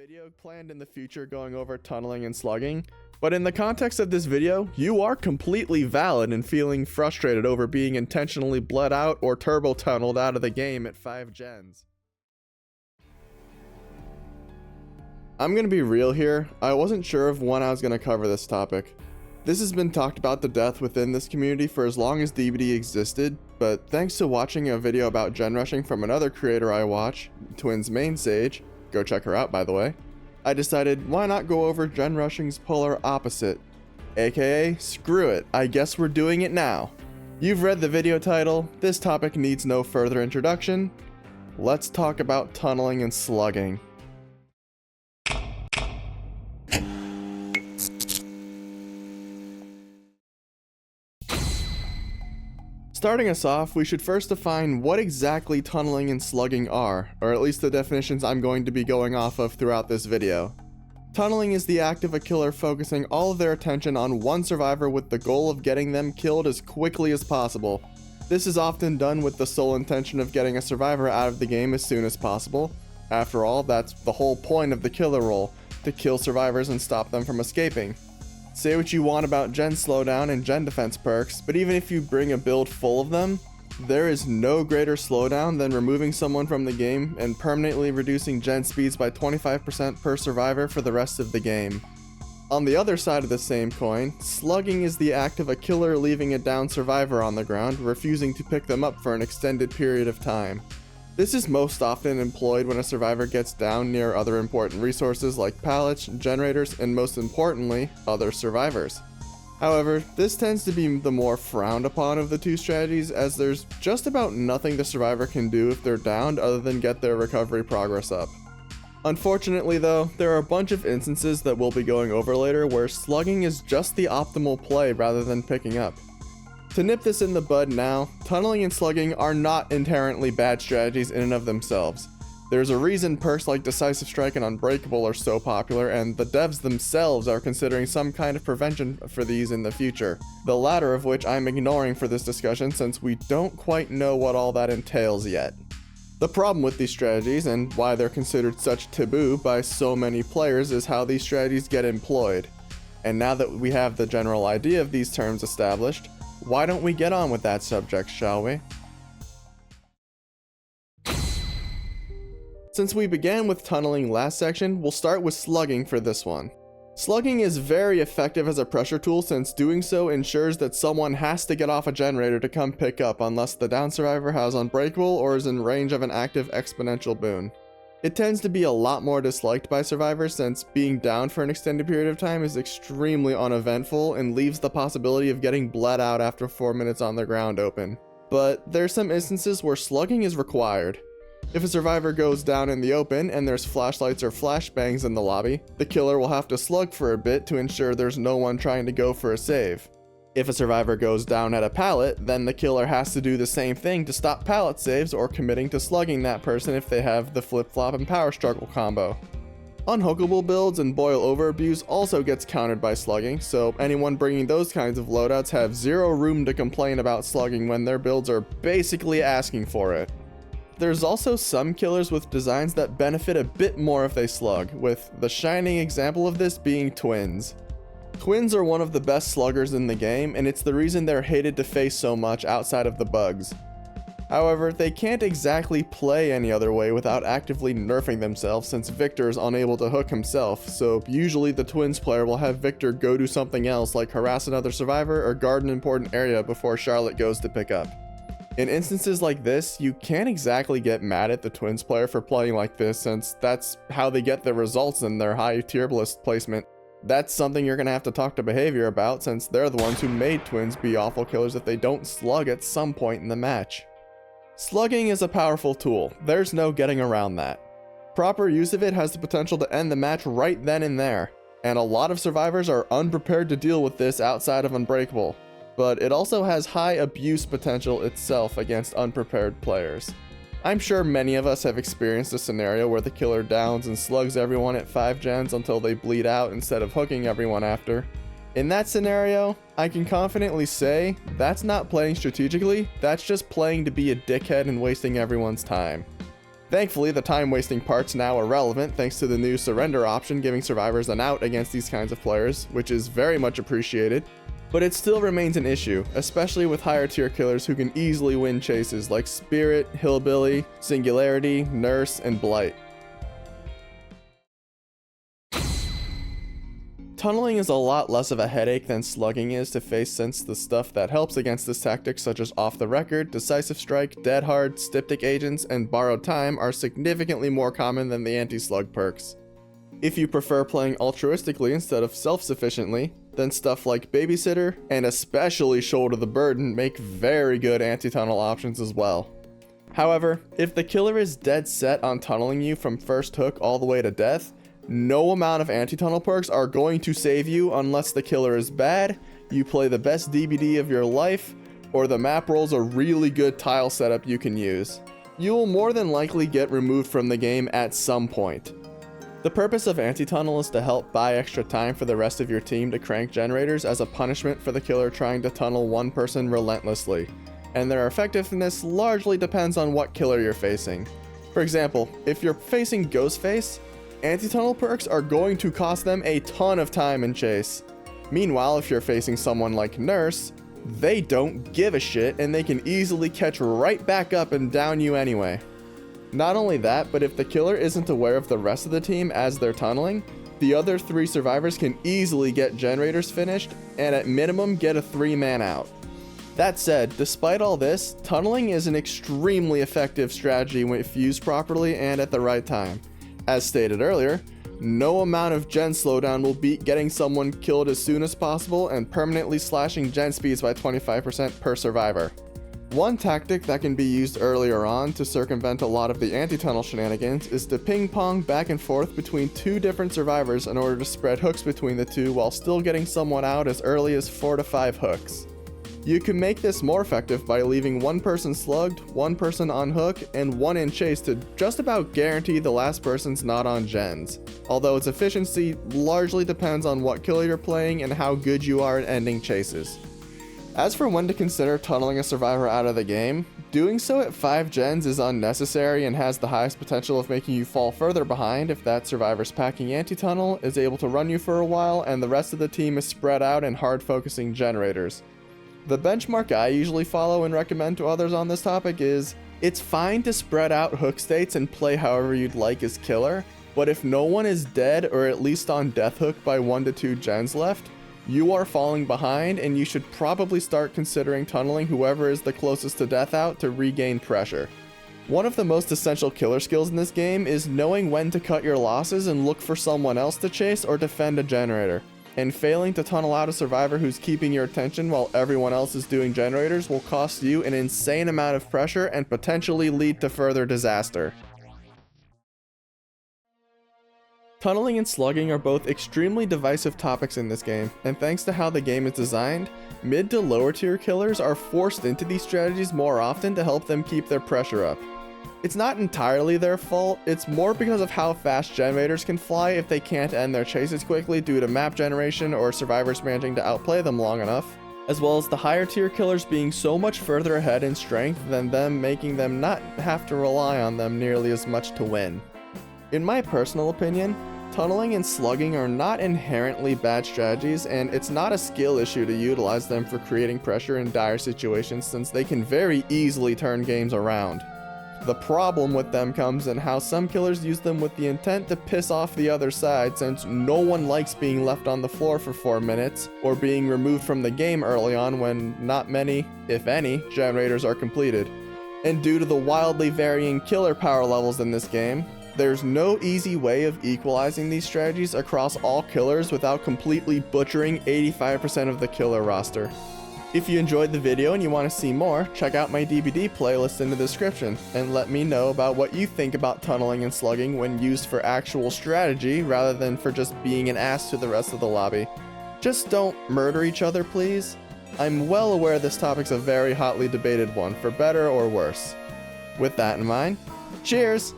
video planned in the future going over tunneling and slugging, but in the context of this video, you are completely valid in feeling frustrated over being intentionally bled out or turbo tunneled out of the game at 5 gens. I'm gonna be real here, I wasn't sure of when I was gonna cover this topic. This has been talked about to death within this community for as long as DbD existed, but thanks to watching a video about gen rushing from another creator I watch, Twins Main Sage, go check her out by the way, I decided why not go over gen rushing's polar opposite, aka screw it, I guess we're doing it now. You've read the video title, this topic needs no further introduction, let's talk about tunneling and slugging. Starting us off, we should first define what exactly tunneling and slugging are, or at least the definitions I'm going to be going off of throughout this video. Tunneling is the act of a killer focusing all of their attention on one survivor with the goal of getting them killed as quickly as possible. This is often done with the sole intention of getting a survivor out of the game as soon as possible. After all, that's the whole point of the killer role, to kill survivors and stop them from escaping. Say what you want about gen slowdown and gen defense perks, but even if you bring a build full of them, there is no greater slowdown than removing someone from the game and permanently reducing gen speeds by 25% per survivor for the rest of the game. On the other side of the same coin, slugging is the act of a killer leaving a down survivor on the ground, refusing to pick them up for an extended period of time. This is most often employed when a survivor gets down near other important resources like pallets, generators, and most importantly, other survivors. However, this tends to be the more frowned upon of the two strategies, as there's just about nothing the survivor can do if they're downed other than get their recovery progress up. Unfortunately though, there are a bunch of instances that we'll be going over later where slugging is just the optimal play rather than picking up. To nip this in the bud now, tunneling and slugging are not inherently bad strategies in and of themselves. There's a reason perks like Decisive Strike and Unbreakable are so popular, and the devs themselves are considering some kind of prevention for these in the future, the latter of which I'm ignoring for this discussion since we don't quite know what all that entails yet. The problem with these strategies, and why they're considered such taboo by so many players, is how these strategies get employed. And now that we have the general idea of these terms established, why don't we get on with that subject, shall we? Since we began with tunneling last section, we'll start with slugging for this one. Slugging is very effective as a pressure tool since doing so ensures that someone has to get off a generator to come pick up unless the down survivor has Unbreakable or is in range of an active exponential boon. It tends to be a lot more disliked by survivors since being down for an extended period of time is extremely uneventful and leaves the possibility of getting bled out after 4 minutes on the ground open. But there's some instances where slugging is required. If a survivor goes down in the open and there's flashlights or flashbangs in the lobby, the killer will have to slug for a bit to ensure there's no one trying to go for a save. If a survivor goes down at a pallet, then the killer has to do the same thing to stop pallet saves or committing to slugging that person if they have the flip-flop and power struggle combo. Unhookable builds and boil over abuse also gets countered by slugging, so anyone bringing those kinds of loadouts have zero room to complain about slugging when their builds are basically asking for it. There's also some killers with designs that benefit a bit more if they slug, with the shining example of this being Twins. Twins are one of the best sluggers in the game, and it's the reason they're hated to face so much outside of the bugs. However, they can't exactly play any other way without actively nerfing themselves since Victor is unable to hook himself, so usually the Twins player will have Victor go do something else like harass another survivor or guard an important area before Charlotte goes to pick up. In instances like this, you can't exactly get mad at the Twins player for playing like this since that's how they get the results in their high tier list placement. That's something you're gonna have to talk to Behavior about since they're the ones who made Twins be awful killers if they don't slug at some point in the match. Slugging is a powerful tool, there's no getting around that. Proper use of it has the potential to end the match right then and there, and a lot of survivors are unprepared to deal with this outside of Unbreakable, but it also has high abuse potential itself against unprepared players. I'm sure many of us have experienced a scenario where the killer downs and slugs everyone at 5 gens until they bleed out instead of hooking everyone after. In that scenario, I can confidently say that's not playing strategically, that's just playing to be a dickhead and wasting everyone's time. Thankfully, the time-wasting part's now irrelevant thanks to the new surrender option giving survivors an out against these kinds of players, which is very much appreciated. But it still remains an issue, especially with higher tier killers who can easily win chases like Spirit, Hillbilly, Singularity, Nurse, and Blight. Tunneling is a lot less of a headache than slugging is to face, since the stuff that helps against this tactic, such as Off the Record, Decisive Strike, Dead Hard, Styptic Agents, and Borrowed Time, are significantly more common than the anti-slug perks. If you prefer playing altruistically instead of self-sufficiently, then stuff like Babysitter, and especially Shoulder the Burden, make very good anti-tunnel options as well. However, if the killer is dead set on tunneling you from first hook all the way to death, no amount of anti-tunnel perks are going to save you unless the killer is bad, you play the best DbD of your life, or the map rolls a really good tile setup you can use. You will more than likely get removed from the game at some point. The purpose of anti-tunnel is to help buy extra time for the rest of your team to crank generators as a punishment for the killer trying to tunnel one person relentlessly, and their effectiveness largely depends on what killer you're facing. For example, if you're facing Ghostface, anti-tunnel perks are going to cost them a ton of time in chase. Meanwhile, if you're facing someone like Nurse, they don't give a shit and they can easily catch right back up and down you anyway. Not only that, but if the killer isn't aware of the rest of the team as they're tunneling, the other 3 survivors can easily get generators finished and at minimum get a 3-man out. That said, despite all this, tunneling is an extremely effective strategy if used properly and at the right time. As stated earlier, no amount of gen slowdown will beat getting someone killed as soon as possible and permanently slashing gen speeds by 25% per survivor. One tactic that can be used earlier on to circumvent a lot of the anti-tunnel shenanigans is to ping-pong back and forth between 2 different survivors in order to spread hooks between the 2 while still getting someone out as early as 4 to 5 hooks. You can make this more effective by leaving one person slugged, one person on hook, and one in chase to just about guarantee the last person's not on gens, although its efficiency largely depends on what killer you're playing and how good you are at ending chases. As for when to consider tunneling a survivor out of the game, doing so at 5 gens is unnecessary and has the highest potential of making you fall further behind if that survivor's packing anti-tunnel, is able to run you for a while, and the rest of the team is spread out and hard focusing generators. The benchmark I usually follow and recommend to others on this topic is, it's fine to spread out hook states and play however you'd like as killer, but if no one is dead or at least on death hook by 1 to 2 gens left, you are falling behind and you should probably start considering tunneling whoever is the closest to death out to regain pressure. One of the most essential killer skills in this game is knowing when to cut your losses and look for someone else to chase or defend a generator. And failing to tunnel out a survivor who's keeping your attention while everyone else is doing generators will cost you an insane amount of pressure and potentially lead to further disaster. Tunneling and slugging are both extremely divisive topics in this game, and thanks to how the game is designed, mid to lower tier killers are forced into these strategies more often to help them keep their pressure up. It's not entirely their fault, it's more because of how fast generators can fly if they can't end their chases quickly due to map generation or survivors managing to outplay them long enough, as well as the higher tier killers being so much further ahead in strength than them, making them not have to rely on them nearly as much to win. In my personal opinion, tunneling and slugging are not inherently bad strategies, and it's not a skill issue to utilize them for creating pressure in dire situations since they can very easily turn games around. The problem with them comes in how some killers use them with the intent to piss off the other side, since no one likes being left on the floor for 4 minutes, or being removed from the game early on when not many, if any, generators are completed. And due to the wildly varying killer power levels in this game, there's no easy way of equalizing these strategies across all killers without completely butchering 85% of the killer roster. If you enjoyed the video and you want to see more, check out my DbD playlist in the description, and let me know about what you think about tunneling and slugging when used for actual strategy rather than for just being an ass to the rest of the lobby. Just don't murder each other, please. I'm well aware this topic's a very hotly debated one, for better or worse. With that in mind, cheers!